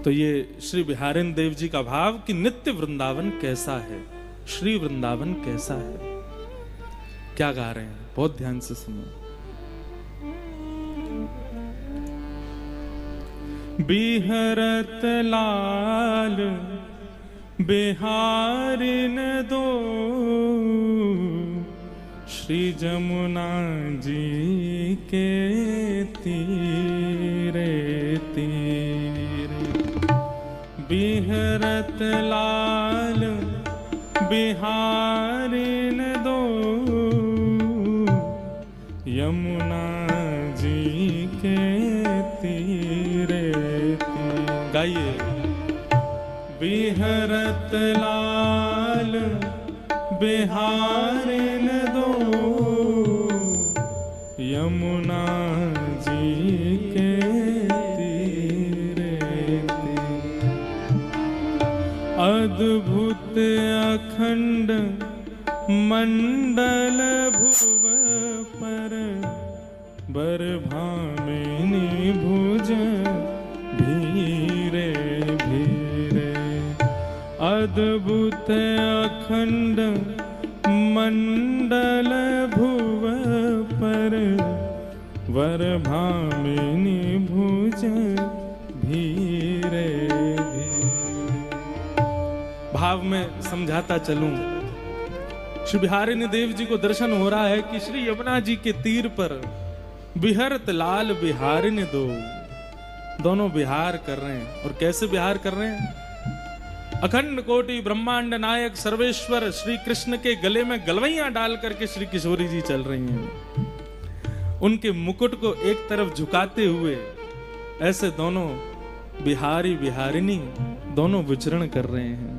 तो ये श्री बिहारिन देव जी का भाव कि नित्य वृंदावन कैसा है, श्री वृंदावन कैसा है। क्या गा रहे हैं, बहुत ध्यान से सुनो। बिहरत लाल बिहारिन दो, श्री जमुना जी के तीरे तीरे। बिहरत लाल बिहारिन दो, यमुना जी के तीरे तीरे। गाइए। बिहरत लाल बिहारिन दो, यमुना जी के तीरे तीरे। अद्भुत अखंड मंडल भुव पर, बर भामिनी भुज भीरे भीरे। अद्भुत अखंड मंडल भुव पर, वर भामिनी भुज भीरे भीरे। भाव में समझाता चलूं, श्री बिहारिन देव जी को दर्शन हो रहा है कि श्री यमुना जी के तीर पर बिहरत लाल बिहारिन दो, दोनों बिहार कर रहे हैं। और कैसे बिहार कर रहे हैं? अखंड कोटि ब्रह्मांड नायक सर्वेश्वर श्री कृष्ण के गले में गलवैयां डाल करके श्री किशोरी जी चल रही हैं। उनके मुकुट को एक तरफ झुकाते हुए ऐसे दोनों बिहारी बिहारिनी दोनों विचरण कर रहे हैं।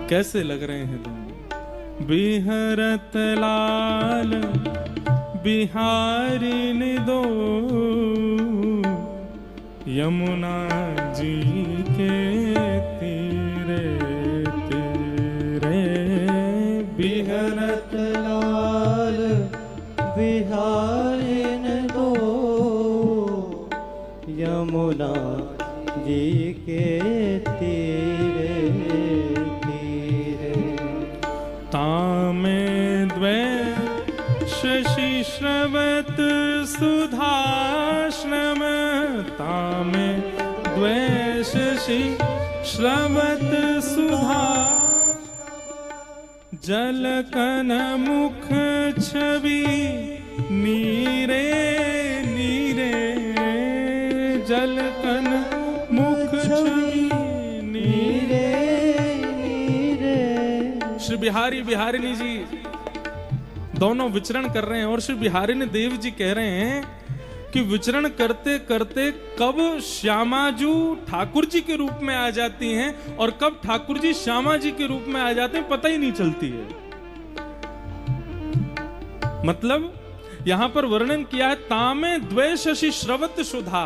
कैसे लग रहे हैं दोनों? बिहरत लाल बिहारिन दो, यमुना जी के तीरे तीरे। बिहरत लाल बिहारिन दो, यमुना जी के तीरे तीरे। तामे द्वै शशि श्रवत सुधाश्रम, तामे द्वै शशि श्रवत सुधा। जलकन मुख छवि नीरे नीरे, जलकन मुख छवि नीरे नीरे। श्री बिहारी बिहारिनी जी दोनों विचरण कर रहे हैं और श्री बिहारिन देव जी कह रहे हैं कि विचरण करते करते कब श्यामाजू ठाकुर जी के रूप में आ जाती हैं और कब ठाकुर जी श्यामा जी के रूप में आ जाते हैं, पता ही नहीं चलती है। मतलब यहां पर वर्णन किया है, तामे द्वै शशि श्रवत सुधा।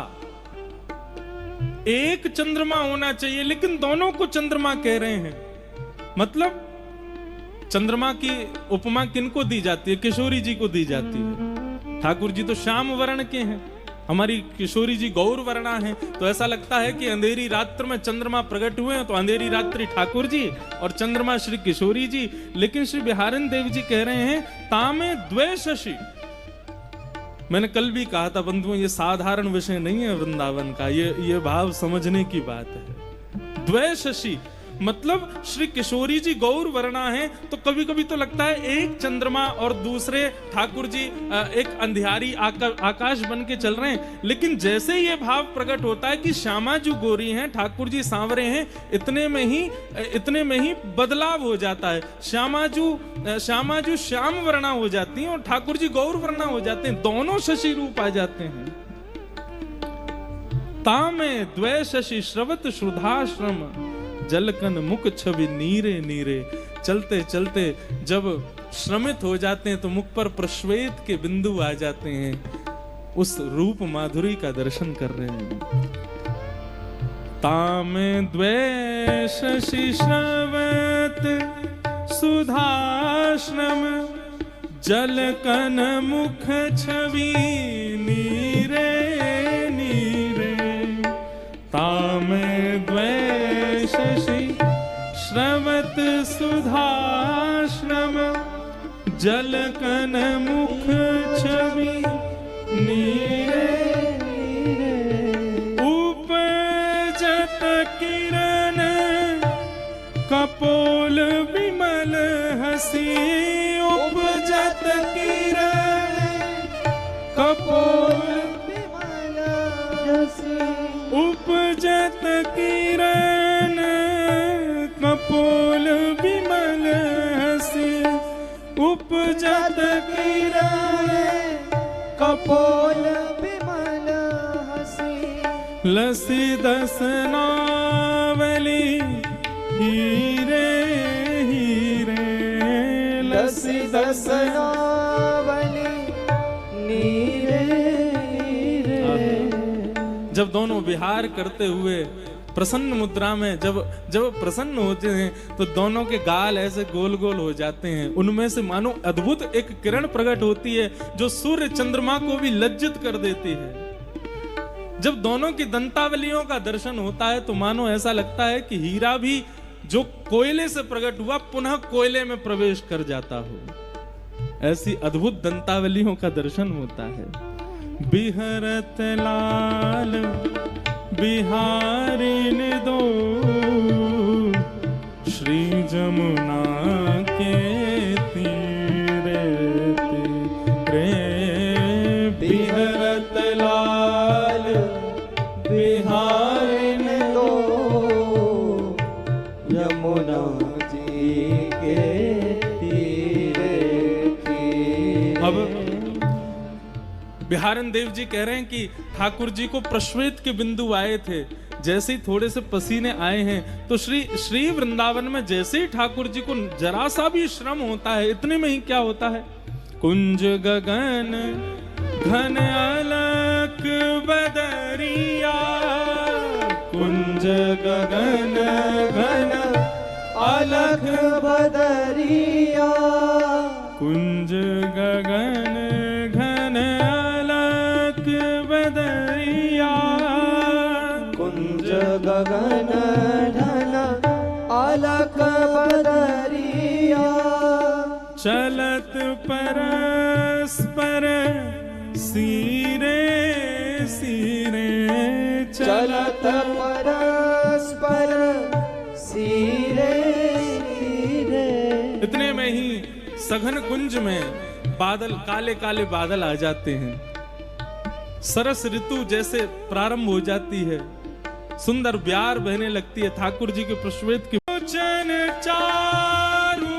एक चंद्रमा होना चाहिए लेकिन दोनों को चंद्रमा कह रहे हैं। मतलब चंद्रमा की उपमा किनको दी जाती है? किशोरी जी को दी जाती है। ठाकुर जी तो श्याम वर्ण के हैं, हमारी किशोरी जी गौर वर्णा हैं। तो ऐसा लगता है कि अंधेरी रात्र में चंद्रमा प्रकट हुए हैं, तो अंधेरी रात्रि ठाकुर जी और चंद्रमा श्री किशोरी जी। लेकिन श्री बिहारिन देव जी कह रहे हैं, तामे द्वै शशि। मैंने कल भी कहा था बंधुओं, ये साधारण विषय नहीं है वृंदावन का, ये भाव समझने की बात है। द्वै शशि मतलब श्री किशोरी जी गौर वर्णा हैं, तो कभी कभी तो लगता है एक चंद्रमा और दूसरे ठाकुर जी एक अंधियारी आकाश बन के चल रहे हैं। लेकिन जैसे ही ये भाव प्रकट होता है कि श्यामा जी गोरी हैं, ठाकुर जी सांवरे हैं, इतने में ही बदलाव हो जाता है। श्यामा जी श्याम वर्णा हो जाती हैं और ठाकुर जी गौर वर्णा हो जाते हैं, दोनों शशि रूप आ जाते हैं। तामे द्वै शशि श्रवत शुद्धाश्रम, जलकन मुख छवि नीरे नीरे। चलते चलते जब श्रमित हो जाते हैं तो मुख पर प्रश्वेत के बिंदु आ जाते हैं, उस रूप माधुरी का दर्शन कर रहे हैं। तामे द्वै शशि श्रवत सुधाश्रम, जलकन मुख छवि नीरे नीरे। तामे जल कन मुख छवि नीरे, उपजत किरण कपोल विमल हसी, उपजत किरण कपोल विमल हसी, उपजत किरण कपोल विमल हसी, उपजत किरण कपोल विमल हसी, लसी दसनावली हीरे हीरे, लसी दसनावली नीरे नीरे। जब दोनों विहार करते हुए प्रसन्न मुद्रा में जब प्रसन्न होते हैं तो दोनों के गाल ऐसे गोल गोल हो जाते हैं। उनमें से मानो अद्भुत एक किरण प्रकट होती है जो सूर्य चंद्रमा को भी लज्जित कर देती है। जब दोनों की दंतावलियों का दर्शन होता है तो मानो ऐसा लगता है कि हीरा भी जो कोयले से प्रकट हुआ पुनः कोयले में प्रवेश कर जाता हो। ऐसी अद्भुत दंतावलियों का दर्शन होता है। बिहरत लाल बिहारिन दो, श्री जमुना के तीरे तीरे, बिहरत लाल बिहारिन दो, यमुना जी के तीरे तीरे। अब बिहारन देव जी कह रहे हैं कि ठाकुर जी को प्रश्वेत के बिंदु आए थे, जैसे ही थोड़े से पसीने आए हैं तो श्री वृंदावन में जैसे ही ठाकुर जी को जरा सा भी श्रम होता है, इतने में ही क्या होता है, कुंज गगन घन अलक बदरिया, कुंज गगन घन अलख बदरिया, कुंज गगन घन अलक बदरिया, कुंज गगन घन अलख बदरिया, चलत परस्पर सीरे सीरे, चलत परस्पर सीरे सीरे। इतने में ही सघन कुंज में बादल, काले काले बादल आ जाते हैं। सरस ऋतु जैसे प्रारंभ हो जाती है, सुंदर ब्यार बहने लगती है। ठाकुर जी के प्रश्वेत के लोचन चारू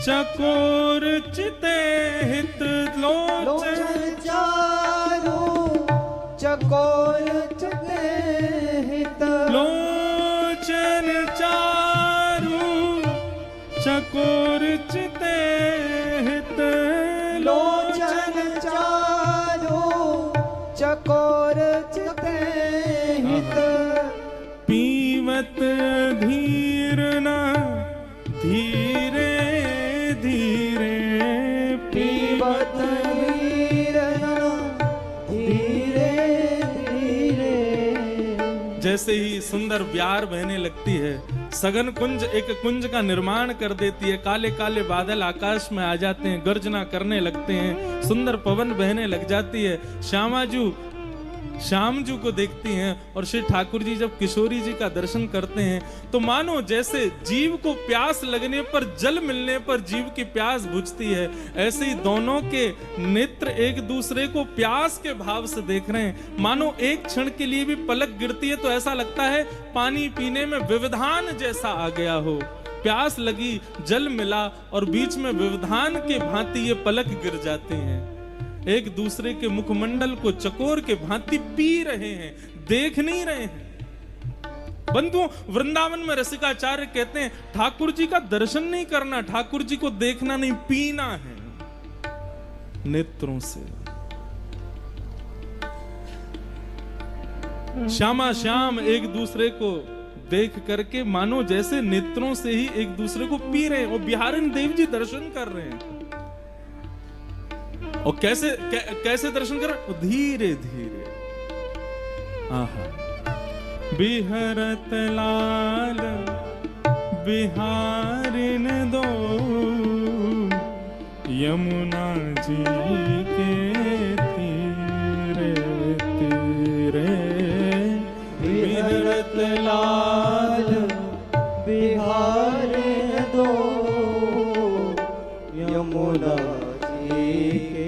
चकोर चिते हित, लोचन चारू चकोर चिते हित, लोचन चारू चकोर चिते हित, लोचन चारू चकोर चिते हित, पीवत धीर न धीरे धीरे, पीवत धीर न धीरे धीरे। जैसे ही सुंदर ब्यार बहने लगती है, सघन कुंज एक कुंज का निर्माण कर देती है। काले काले बादल आकाश में आ जाते हैं, गर्जना करने लगते हैं, सुंदर पवन बहने लग जाती है। श्यामजू को देखती हैं और श्री ठाकुर जी जब किशोरी जी का दर्शन करते हैं तो मानो जैसे जीव को प्यास लगने पर, जल मिलने पर जीव की प्यास बुझती है, ऐसे ही दोनों के नेत्र एक दूसरे को प्यास के भाव से देख रहे हैं। मानो एक क्षण के लिए भी पलक गिरती है तो ऐसा लगता है पानी पीने में व्यवधान जैसा आ गया हो। प्यास लगी, जल मिला और बीच में व्यवधान के भांति ये पलक गिर जाते हैं। एक दूसरे के मुखमंडल को चकोर के भांति पी रहे हैं, देख नहीं रहे हैं। बंधुओं, वृंदावन में रसिकाचार्य कहते हैं ठाकुर जी का दर्शन नहीं करना, ठाकुर जी को देखना नहीं, पीना है नेत्रों से। श्यामा श्याम एक दूसरे को देख करके मानो जैसे नेत्रों से ही एक दूसरे को पी रहे हैं। और बिहारन देव जी दर्शन कर रहे हैं। और कैसे दर्शन कर रहे? धीरे धीरे। आहा। बिहरत लाल बिहारिन दो, यमुना जी के तीरे तीरे विहरत लाल बिहार दो यमुना जी के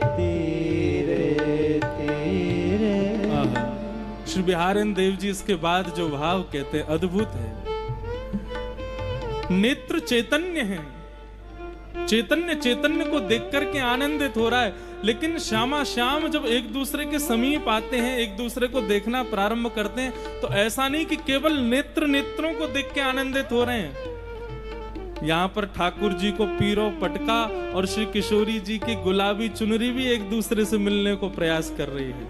तीरे तीरे। श्री बिहारिन देव जी इसके बाद जो भाव कहते हैं अद्भुत है। नेत्र चैतन्य है, चैतन्य चैतन्य को देख करके आनंदित हो रहा है, लेकिन श्यामा श्याम जब एक दूसरे के समीप आते हैं, एक दूसरे को देखना प्रारंभ करते हैं, तो ऐसा नहीं कि केवल नेत्र नेत्रों को देख के आनंदित हो रहे हैं। यहाँ पर ठाकुर जी को पीरो पटका और श्री किशोरी जी की गुलाबी चुनरी भी एक दूसरे से मिलने को प्रयास कर रही है।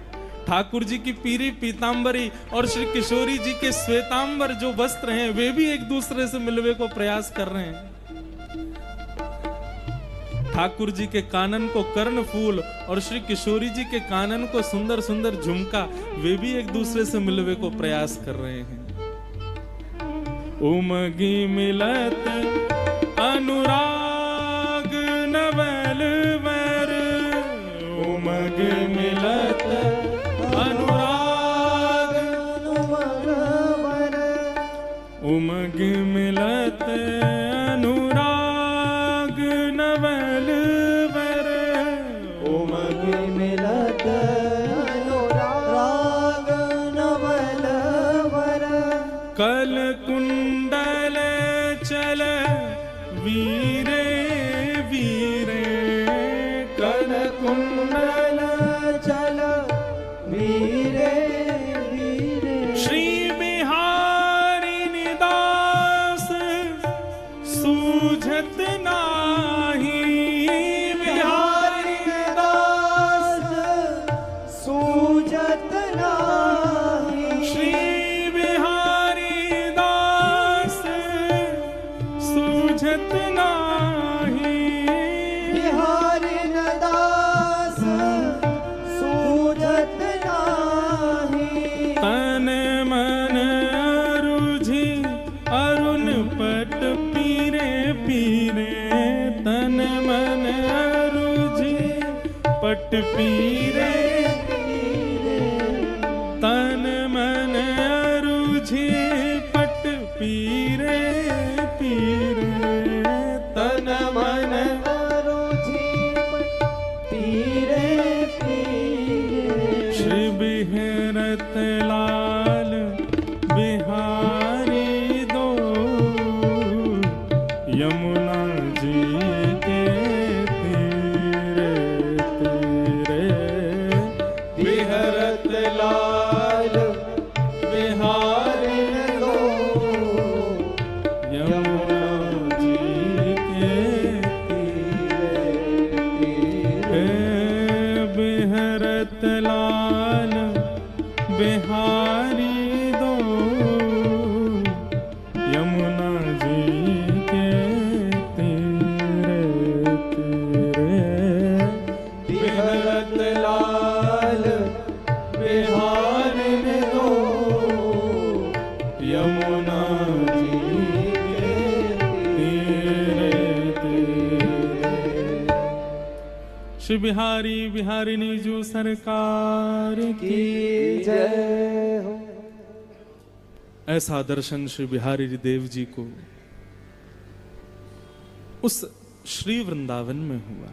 ठाकुर जी की पीरी पीतांबरी और श्री किशोरी जी के श्वेतांबर जो वस्त्र हैं वे भी एक दूसरे से मिलने को प्रयास कर रहे हैं। ठाकुर जी के कानन को कर्ण फूल और श्री किशोरी जी के कानन को सुंदर सुंदर झुमका, वे भी एक दूसरे से मिलने को प्रयास कर रहे हैं। उमगी मिलत अनुराग नवल वर, उमग मिलत अनुराग नवल वर, उमग मिलत अनुराग नवल वर, उमग मिलत अनुराग नवल वर। कल कुंडल चल वीरे वीरे, कल कुंडल चल वीरे वीरे। श्री बिहारी निदास सूझत नाही, बिहारी दास सूझत नाही। श्री बिहारी दास सूझत नाही, बिहारी दास सूझत नाही। तन मन रुझि अरुण पट पीरे पीरे, तन मन रुझि पट पीरे, तन मन रुझि पट पीरे पीरे, तन मन रुझि पीरे पीरे। श्री बिहरत लाल बिहारी दो यमुना जी के तीरे तीरे, बिहरत लाल बिहारी दो यमुना जी के तीरे। बिहरत लाल बिहारी दो यमुना जी के तीरे तीरे, बिहरत लाल बिहारी दो यमुना जी के तीरे तीरे। श्री बिहारी बिहारिणी जो सरकार की की जय हो। ऐसा दर्शन श्री बिहारी देव जी को उस श्री वृंदावन में हुआ।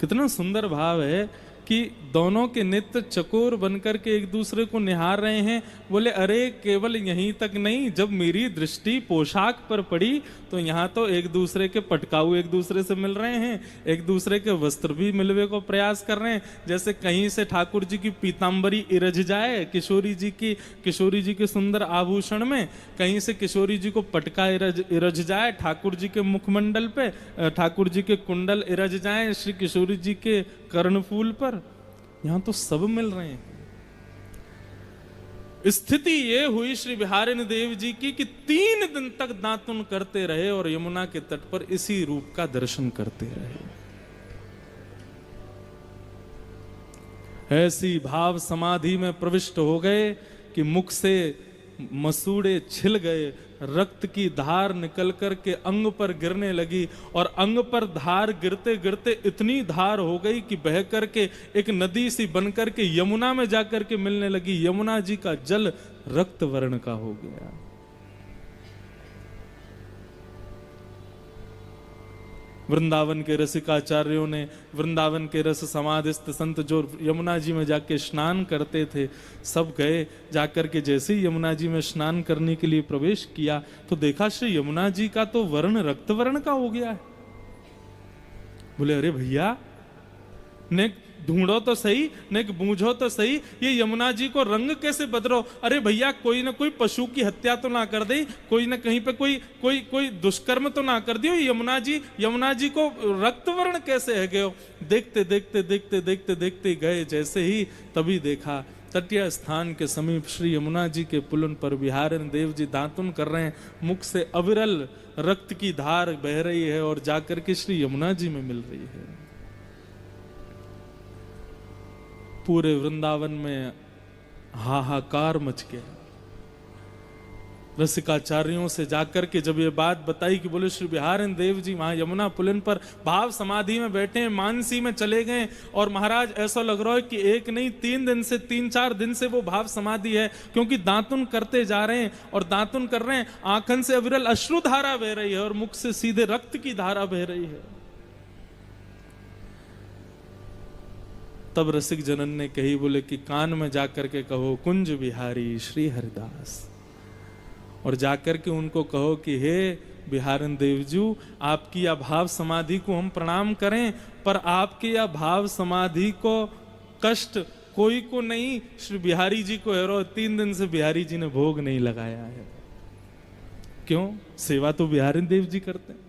कितना सुंदर भाव है कि दोनों के नित्य चकोर बनकर के एक दूसरे को निहार रहे हैं। बोले अरे केवल यहीं तक नहीं, जब मेरी दृष्टि पोशाक पर पड़ी तो यहाँ तो एक दूसरे के पटकाऊ एक दूसरे से मिल रहे हैं, एक दूसरे के वस्त्र भी मिलने को प्रयास कर रहे हैं। जैसे कहीं से ठाकुर जी की पीतांबरी इरझ जाए किशोरी जी के सुंदर आभूषण में, कहीं से किशोरी जी को पटका इरझ जाए ठाकुर जी के मुखमंडल पे, ठाकुर जी के कुंडल इरझ जाए श्री किशोरी जी के कर्णफूल पर, यहां तो सब मिल रहे हैं। स्थिति ये हुई श्री बिहारिन देव जी की कि 3 दिन तक दातुन करते रहे और यमुना के तट पर इसी रूप का दर्शन करते रहे। ऐसी भाव समाधि में प्रविष्ट हो गए कि मुख से मसूड़े छिल गए, रक्त की धार निकल कर के अंग पर गिरने लगी और अंग पर धार गिरते गिरते इतनी धार हो गई कि बह कर के एक नदी सी बन कर के यमुना में जाकर के मिलने लगी। यमुना जी का जल रक्त वर्ण का हो गया। वृंदावन के रसिकाचार्यों ने, वृंदावन के रस समाधिस्थ संत जो यमुना जी में जाके स्नान करते थे, सब गए जाकर के जैसे ही यमुना जी में स्नान करने के लिए प्रवेश किया तो देखा श्री यमुना जी का तो वर्ण रक्त वर्ण का हो गया है। बोले अरे भैया, ने ढूंढो तो सही, ने बूझो तो सही, ये यमुना जी को रंग कैसे बदलो? अरे भैया, कोई ना कोई पशु की हत्या तो ना कर दे, कोई ना कहीं पे कोई दुष्कर्म तो ना कर दियो। यमुना जी को रक्त वर्ण कैसे है गयो? देखते देखते देखते देखते देखते गए जैसे ही, तभी देखा तटीय स्थान के समीप श्री यमुना जी के पुलन पर बिहारिन देव जी दातुन कर रहे हैं। मुख से अविरल रक्त की धार बह रही है और जाकर के श्री यमुना जी में मिल रही है। पूरे वृंदावन में हाहाकार मच गया। रसिकाचार्यों से जाकर के जब ये बात बताई कि बोले श्री बिहारिन देव जी वहां यमुना पुलिन पर भाव समाधि में बैठे हैं, मानसी में चले गए और महाराज ऐसा लग रहा है कि एक नहीं 3-4 दिन से वो भाव समाधि है, क्योंकि दातुन करते जा रहे हैं और दातुन कर रहे हैं, आंखन से अविरल अश्रु धारा बह रही है और मुख से सीधे रक्त की धारा बह रही है। तब रसिक जनन ने कही, बोले कि कान में जाकर के कहो कुंज बिहारी श्री हरिदास, और जाकर के उनको कहो कि हे बिहारिन देवजू, आपकी या भाव समाधि को हम प्रणाम करें, पर आपके या भाव समाधि को कष्ट कोई को नहीं, श्री बिहारी जी को है। 3 दिन से बिहारी जी ने भोग नहीं लगाया है। क्यों? सेवा तो बिहारिन देव जी करते हैं।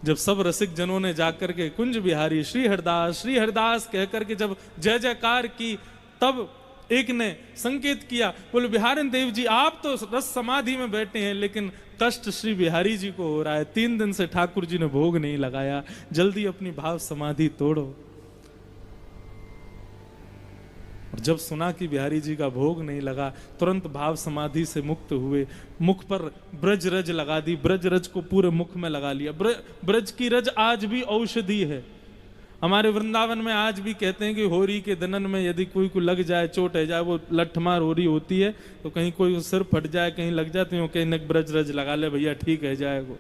जब सब रसिक जनों ने जाकर के कुंज बिहारी श्री हरिदास कह करके जब जय जयकार की, तब एक ने संकेत किया, बोले बिहारिन देव जी आप तो रस समाधि में बैठे हैं, लेकिन कष्ट श्री बिहारी जी को हो रहा है। 3 दिन से ठाकुर जी ने भोग नहीं लगाया, जल्दी अपनी भाव समाधि तोड़ो। और जब सुना कि बिहारी जी का भोग नहीं लगा, तुरंत भाव समाधि से मुक्त हुए। मुख पर ब्रज रज लगा दी, ब्रज रज को पूरे मुख में लगा लिया। ब्रज की रज आज भी औषधि है। हमारे वृंदावन में आज भी कहते हैं कि होरी के दनन में यदि कोई को लग जाए, चोट है जाए, वो लठमार होरी होती है, तो कहीं कोई सिर फट जाए, कहीं लग जाए, तो कहीं नक ब्रज रज लगा ले भैया, ठीक है जाएगा।